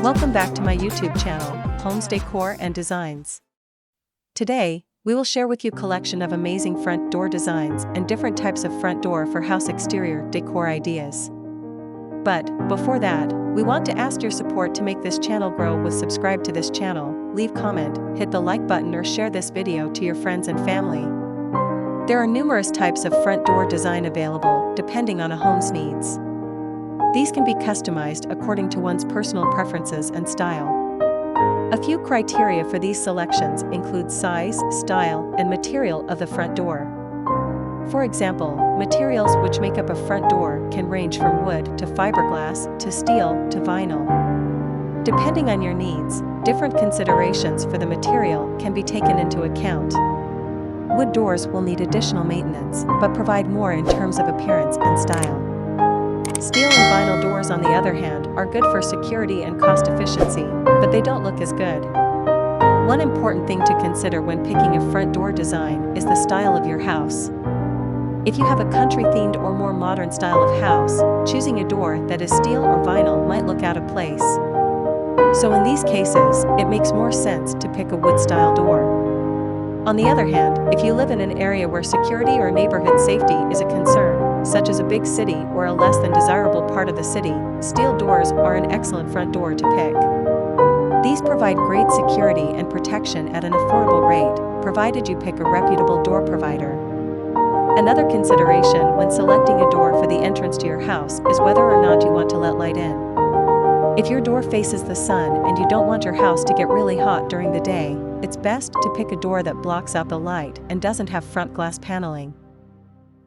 Welcome back to my YouTube channel, Homes Decor and Designs. Today, we will share with you a collection of amazing front door designs and different types of front door for house exterior decor ideas. But, before that, we want to ask your support to make this channel grow with subscribe to this channel, leave comment, hit the like button or share this video to your friends and family. There are numerous types of front door design available, depending on a home's needs. These can be customized according to one's personal preferences and style. A few criteria for these selections include size, style, and material of the front door. For example, materials which make up a front door can range from wood to fiberglass to steel to vinyl. Depending on your needs, different considerations for the material can be taken into account. Wood doors will need additional maintenance, but provide more in terms of appearance and style. Steel and vinyl doors, on the other hand, are good for security and cost efficiency, but they don't look as good. One important thing to consider when picking a front door design is the style of your house. If you have a country-themed or more modern style of house, choosing a door that is steel or vinyl might look out of place. So in these cases, it makes more sense to pick a wood-style door. On the other hand, if you live in an area where security or neighborhood safety is a concern, such as a big city or a less than desirable part of the city, steel doors are an excellent front door to pick. These provide great security and protection at an affordable rate, provided you pick a reputable door provider. Another consideration when selecting a door for the entrance to your house is whether or not you want to let light in. If your door faces the sun and you don't want your house to get really hot during the day, it's best to pick a door that blocks out the light and doesn't have front glass paneling.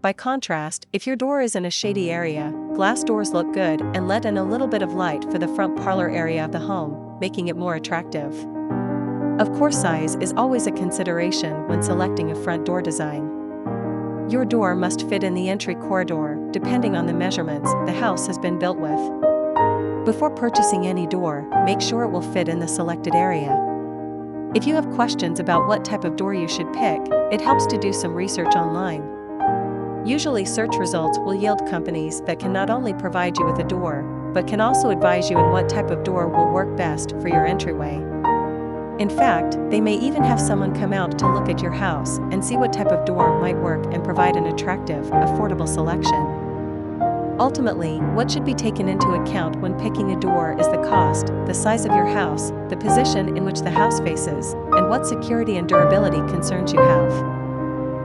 By contrast, if your door is in a shady area, glass doors look good and let in a little bit of light for the front parlor area of the home, making it more attractive. Of course, size is always a consideration when selecting a front door design. Your door must fit in the entry corridor, depending on the measurements the house has been built with. Before purchasing any door, make sure it will fit in the selected area. If you have questions about what type of door you should pick, it helps to do some research online. Usually search results will yield companies that can not only provide you with a door, but can also advise you on what type of door will work best for your entryway. In fact, they may even have someone come out to look at your house and see what type of door might work and provide an attractive, affordable selection. Ultimately, what should be taken into account when picking a door is the cost, the size of your house, the position in which the house faces, and what security and durability concerns you have.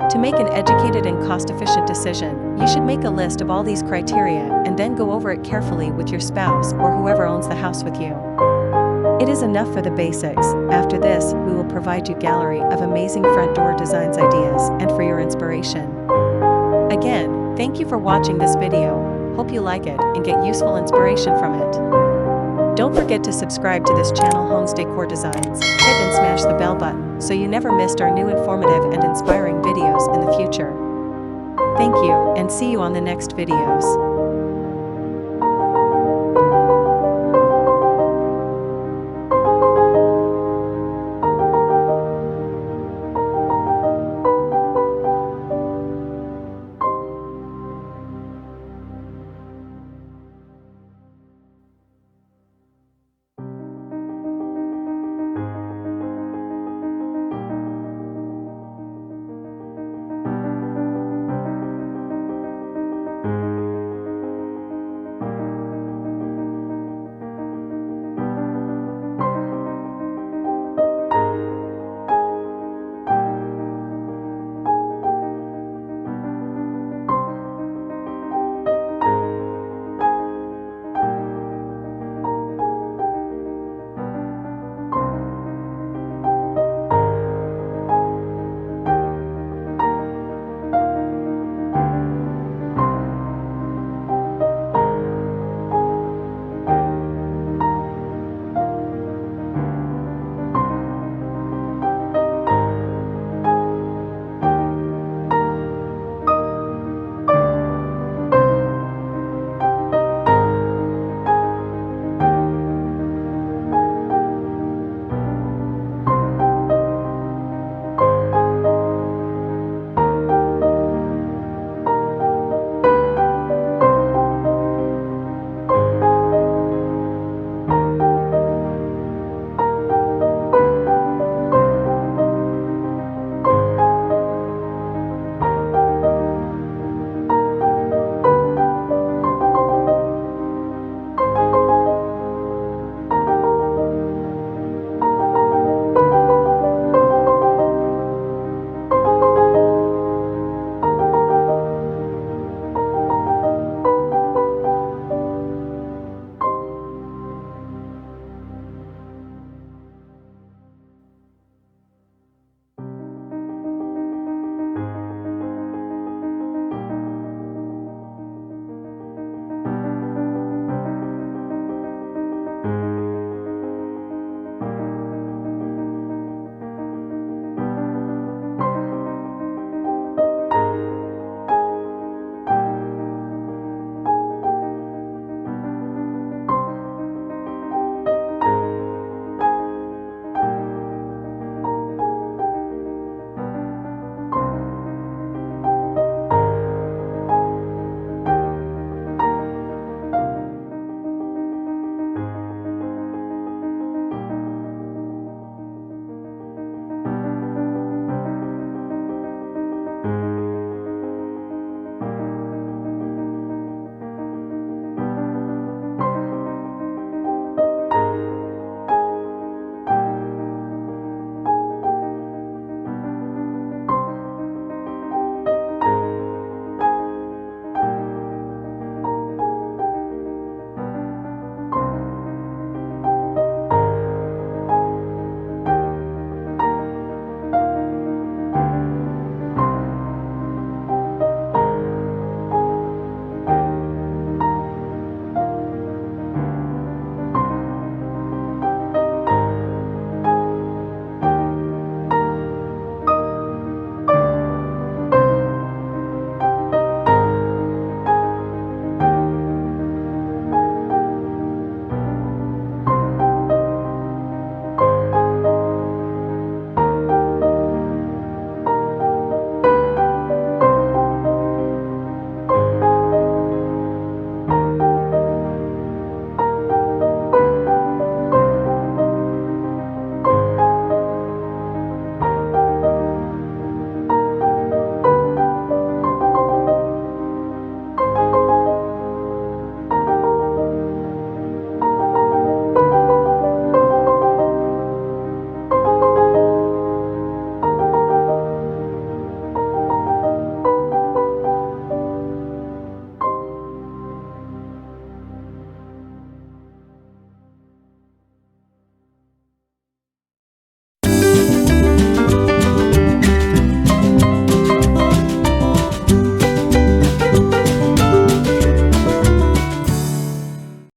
To make an educated and cost-efficient decision, you should make a list of all these criteria and then go over it carefully with your spouse or whoever owns the house with you. It is enough for the basics. After this, we will provide you a gallery of amazing front door designs ideas and for your inspiration. Again, thank you for watching this video. Hope you like it and get useful inspiration from it. Don't forget to subscribe to this channel, Homes Decor Designs. Hit and smash the bell button so you never missed our new informative and inspiring videos in the future. Thank you and see you on the next videos.